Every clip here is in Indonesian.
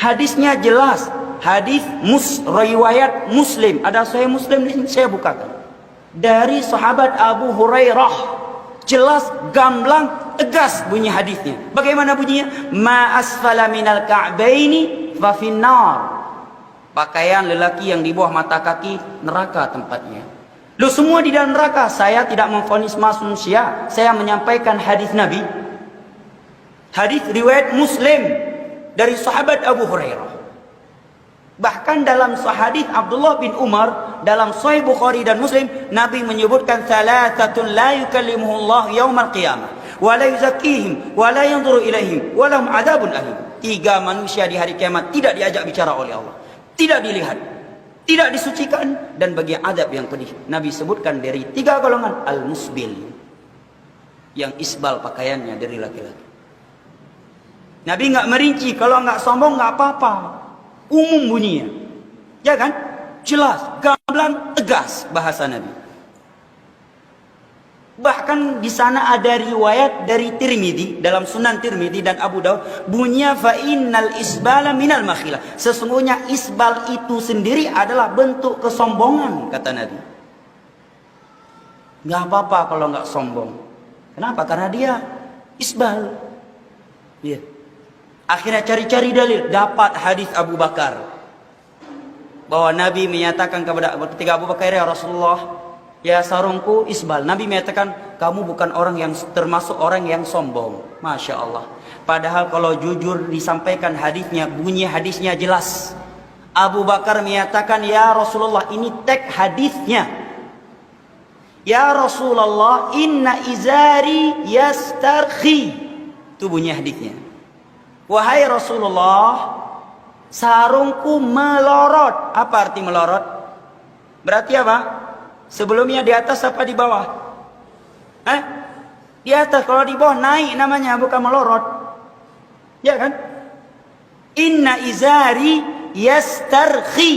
Hadisnya jelas. Hadis riwayat Muslim. Ada Sahih Muslim di sini, saya bukakan. Dari sahabat Abu Hurairah. Jelas, gamblang, tegas bunyi hadisnya. Bagaimana bunyinya? Ma asfala minal ka'baini fa finnar. Pakaian lelaki yang di bawah mata kaki, neraka tempatnya. Lu semua di dalam neraka. Saya tidak memvonis manusia. Saya menyampaikan hadis Nabi. Hadis riwayat Muslim dari sahabat Abu Hurairah. Bahkan dalam hadis Abdullah bin Umar dalam Sahih Bukhari dan Muslim, Nabi menyebutkan thalathatun la yukallimuhullah yaumal qiyamah wa la yuzakkihim wa la yanzuru ilaihim wa lahum adzabun alim. 3 manusia di hari kiamat tidak diajak bicara oleh Allah, tidak dilihat, tidak disucikan, dan bagi azab yang pedih. Nabi sebutkan dari 3 golongan: al-musbil, yang isbal pakaiannya dari laki-laki. Nabi nggak merinci, kalau nggak sombong nggak apa-apa, umum bunyinya, ya kan? Jelas, gamblang, tegas bahasa Nabi. Bahkan di sana ada riwayat dari Tirmidzi, dalam Sunan Tirmidzi dan Abu Daud, bunyinya fa innal isbala minal makhilah. Sesungguhnya isbal itu sendiri adalah bentuk kesombongan, kata Nabi. Nggak apa-apa kalau nggak sombong. Kenapa? Karena dia isbal. Iya. Akhirnya cari-cari dalil, dapat hadis Abu Bakar bahwa Nabi menyatakan ketika Abu Bakar, ya Rasulullah, ya sarungku isbal. Nabi menyatakan, kamu bukan orang yang termasuk orang yang sombong. Masya Allah. Padahal kalau jujur disampaikan hadisnya, bunyi hadisnya jelas. Abu Bakar menyatakan, ya Rasulullah, ini teks hadisnya. Ya Rasulullah, inna izari yastarkhi. Itu bunyi hadisnya. Wahai Rasulullah, sarungku melorot. Apa arti melorot? Berarti apa? Sebelumnya di atas apa di bawah? Di atas. Kalau di bawah naik namanya, bukan melorot. Ya kan? Inna izari yastarkhi.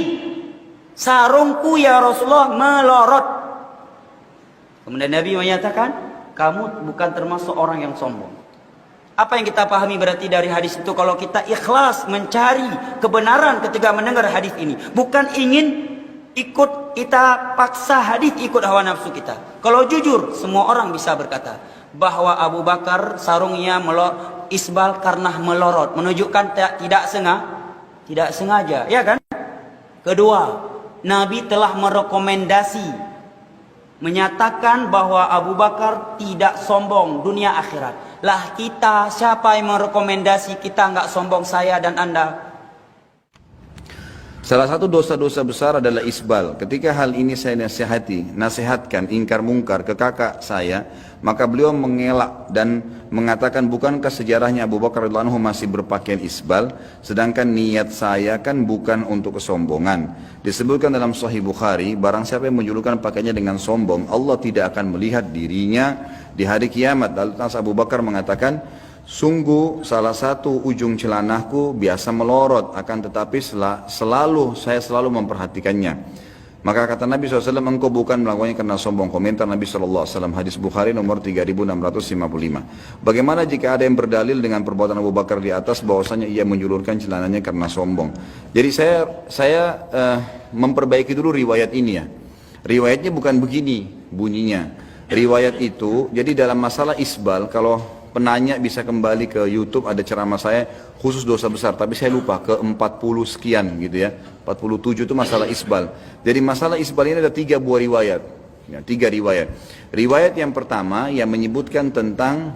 Sarungku ya Rasulullah melorot. Kemudian Nabi menyatakan, kamu bukan termasuk orang yang sombong. Apa yang kita pahami berarti dari hadis itu? Kalau kita ikhlas mencari kebenaran ketika mendengar hadis ini, bukan ingin ikut kita paksa hadis ikut hawa nafsu kita. Kalau jujur, semua orang bisa berkata bahwa Abu Bakar sarungnya isbal karena melorot, menunjukkan tidak sengaja, ya kan? Kedua, Nabi telah merekomendasi, menyatakan bahwa Abu Bakar tidak sombong dunia akhirat. Lah kita, siapa yang merekomendasi kita nggak sombong, saya dan Anda? Salah satu dosa-dosa besar adalah isbal. Ketika hal ini saya nasihatkan ingkar mungkar ke kakak saya, maka beliau mengelak dan mengatakan, bukankah sejarahnya Abu Bakar radhiyallahu anhu masih berpakaian isbal, sedangkan niat saya kan bukan untuk kesombongan. Disebutkan dalam Sahih Bukhari, barang siapa yang menjulukan pakaiannya dengan sombong, Allah tidak akan melihat dirinya di hari kiamat. Lalu Abu Bakar mengatakan, sungguh salah satu ujung celanahku biasa melorot, akan tetapi saya selalu memperhatikannya. Maka kata Nabi SAW, engkau bukan melakukannya karena sombong. Komentar Nabi SAW, hadis Bukhari nomor 3655. Bagaimana jika ada yang berdalil dengan perbuatan Abu Bakar di atas bahwasanya ia menjulurkan celananya karena sombong? Jadi saya memperbaiki dulu riwayat ini ya. Riwayatnya bukan begini bunyinya. Riwayat itu, jadi dalam masalah isbal, kalau penanya bisa kembali ke YouTube, ada ceramah saya khusus dosa besar, tapi saya lupa ke 40 sekian gitu ya, 47 itu masalah isbal. Jadi masalah isbal ini ada 3 buah riwayat ya, 3 riwayat. Riwayat yang pertama yang menyebutkan tentang,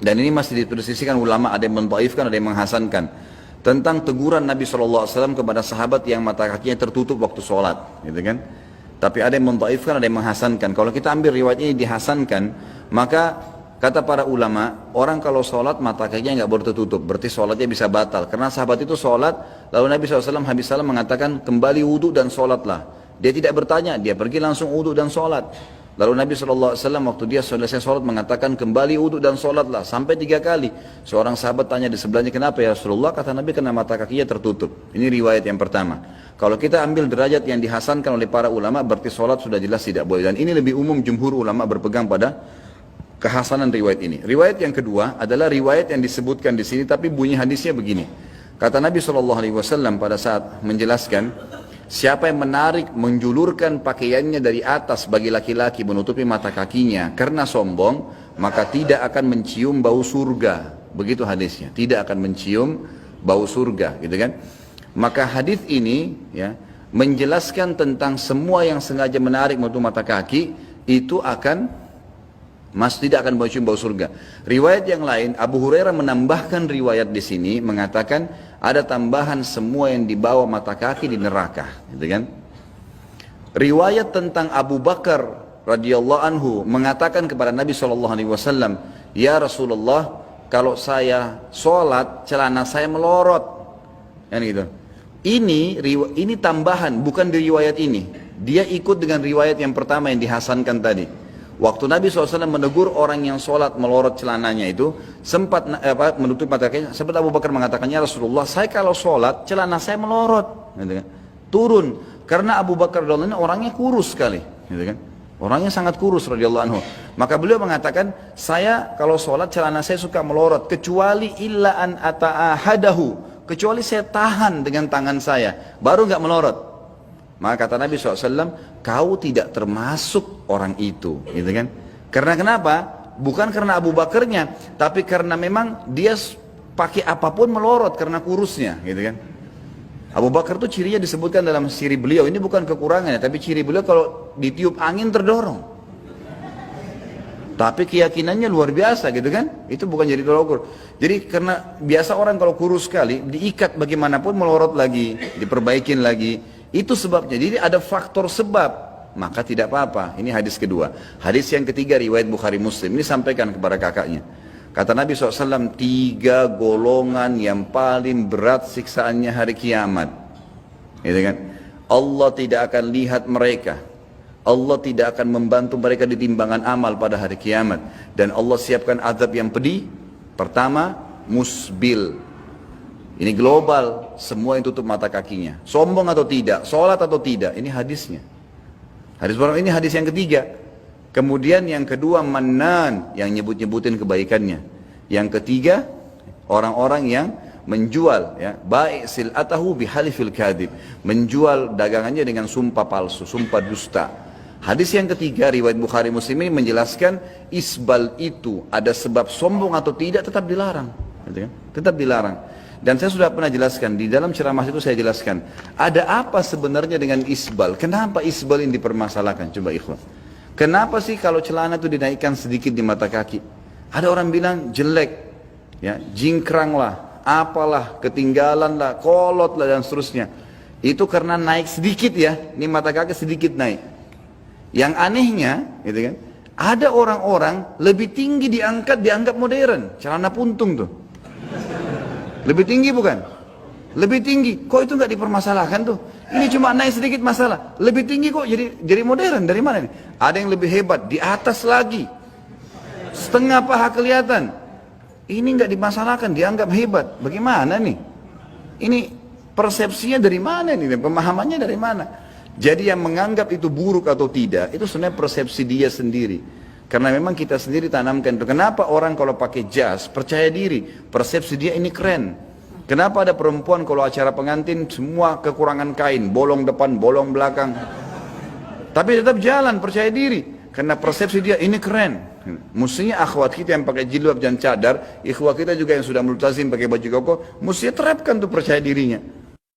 dan ini masih dipersisikan ulama, ada yang mendhaifkan, ada yang menghasankan, tentang teguran Nabi SAW kepada sahabat yang mata kakinya tertutup waktu sholat gitu kan. Tapi ada yang mendhaifkan, ada yang menghasankan. Kalau kita ambil riwayat ini dihasankan, maka kata para ulama, orang kalau sholat mata kakinya nggak boleh tertutup, berarti sholatnya bisa batal. Karena sahabat itu sholat, lalu Nabi SAW habis salam mengatakan, kembali wudhu dan sholatlah. Dia tidak bertanya, dia pergi langsung wudhu dan sholat. Lalu Nabi SAW waktu dia selesai sholat mengatakan, kembali wudhu dan sholatlah, sampai 3 kali. Seorang sahabat tanya di sebelahnya, kenapa ya Rasulullah? Kata Nabi, karena mata kakinya tertutup. Ini riwayat yang pertama. Kalau kita ambil derajat yang dihasankan oleh para ulama, berarti sholat sudah jelas tidak boleh. Dan ini lebih umum, jumhur ulama berpegang pada kehasanan riwayat ini. Riwayat yang kedua adalah riwayat yang disebutkan di sini, tapi bunyi hadisnya begini. Kata Nabi SAW pada saat menjelaskan, siapa yang menjulurkan pakaiannya dari atas bagi laki-laki menutupi mata kakinya karena sombong, maka tidak akan mencium bau surga. Begitu hadisnya, tidak akan mencium bau surga, gitu kan? Maka hadis ini ya menjelaskan tentang semua yang sengaja menarik menutup mata kaki itu akan tidak akan mencium bau surga. Riwayat yang lain, Abu Hurairah menambahkan riwayat di sini mengatakan ada tambahan semua yang dibawa mata kaki di neraka, gitu kan? Riwayat tentang Abu Bakar radhiyallahu anhu mengatakan kepada Nabi SAW, ya Rasulullah, kalau saya sholat celana saya melorot, kan gitu. Ini tambahan, bukan di riwayat ini. Dia ikut dengan riwayat yang pertama yang dihasankan tadi. Waktu Nabi SAW menegur orang yang sholat melorot celananya itu, sempat menutup mata kakinya, sempat Abu Bakar mengatakannya, Rasulullah, saya kalau sholat celana saya melorot, gitu kan? Turun, karena Abu Bakar radhiyallahu anhu orangnya kurus sekali, gitu kan? Orangnya sangat kurus radhiyallahu anhu. Maka beliau mengatakan, saya kalau sholat celana saya suka melorot, kecuali illa an ata'ahadahu, kecuali saya tahan dengan tangan saya, baru nggak melorot. Maka kata Nabi SAW, kau tidak termasuk orang itu, gitu kan? Karena kenapa? Bukan karena Abu Bakarnya, tapi karena memang dia pakai apapun melorot karena kurusnya, gitu kan? Abu Bakar itu cirinya disebutkan dalam ciri beliau, ini bukan kekurangannya, tapi ciri beliau kalau ditiup angin terdorong. Tapi keyakinannya luar biasa, gitu kan? Itu bukan jadi tolak ukur. Jadi karena biasa orang kalau kurus sekali, diikat bagaimanapun melorot lagi, diperbaikin lagi. Itu sebabnya. Jadi ada faktor sebab, maka tidak apa-apa. Ini hadis kedua. Hadis yang ketiga riwayat Bukhari Muslim. Ini sampaikan kepada kakaknya. Kata Nabi SAW, 3 golongan yang paling berat siksaannya hari kiamat. Gitu kan? Allah tidak akan lihat mereka. Allah tidak akan membantu mereka di timbangan amal pada hari kiamat. Dan Allah siapkan azab yang pedih. Pertama, musbil. Ini global, semua yang tutup mata kakinya. Sombong atau tidak, sholat atau tidak, ini hadisnya. Ini hadis yang ketiga. Kemudian yang kedua, mannan, yang nyebut-nyebutin kebaikannya. Yang ketiga, orang-orang yang menjual, ya, baik sil'atahu bihalifil kadhib, menjual dagangannya dengan sumpah palsu, sumpah dusta. Hadis yang ketiga, riwayat Bukhari Muslim ini menjelaskan isbal itu ada sebab sombong atau tidak tetap dilarang. Tetap dilarang. Dan saya sudah pernah jelaskan, di dalam ceramah itu saya jelaskan, ada apa sebenarnya dengan isbal? Kenapa isbal ini dipermasalahkan? Coba ikhwan. Kenapa sih kalau celana itu dinaikkan sedikit di mata kaki? Ada orang bilang jelek, ya, jingkrang lah, apalah, ketinggalan lah, kolot lah dan seterusnya. Itu karena naik sedikit ya, ini mata kaki sedikit naik. Yang anehnya, gitu kan, ada orang-orang lebih tinggi dianggap modern, celana puntung tuh. Lebih tinggi bukan? Lebih tinggi. Kok itu nggak dipermasalahkan tuh? Ini cuma naik sedikit masalah. Lebih tinggi kok jadi modern. Dari mana nih? Ada yang lebih hebat. Di atas lagi. Setengah paha kelihatan. Ini nggak dimasalahkan. Dianggap hebat. Bagaimana nih? Ini persepsinya dari mana nih? Pemahamannya dari mana? Jadi yang menganggap itu buruk atau tidak, itu sebenarnya persepsi dia sendiri. Karena memang kita sendiri tanamkan itu. Kenapa orang kalau pakai jas percaya diri, persepsi dia ini keren. Kenapa ada perempuan kalau acara pengantin semua kekurangan kain, bolong depan, bolong belakang, tapi tetap jalan percaya diri karena persepsi dia ini keren. Mestinya akhwat kita yang pakai jilbab dan cadar, ikhwat kita juga yang sudah multazim pakai baju koko, mestinya terapkan tuh percaya dirinya.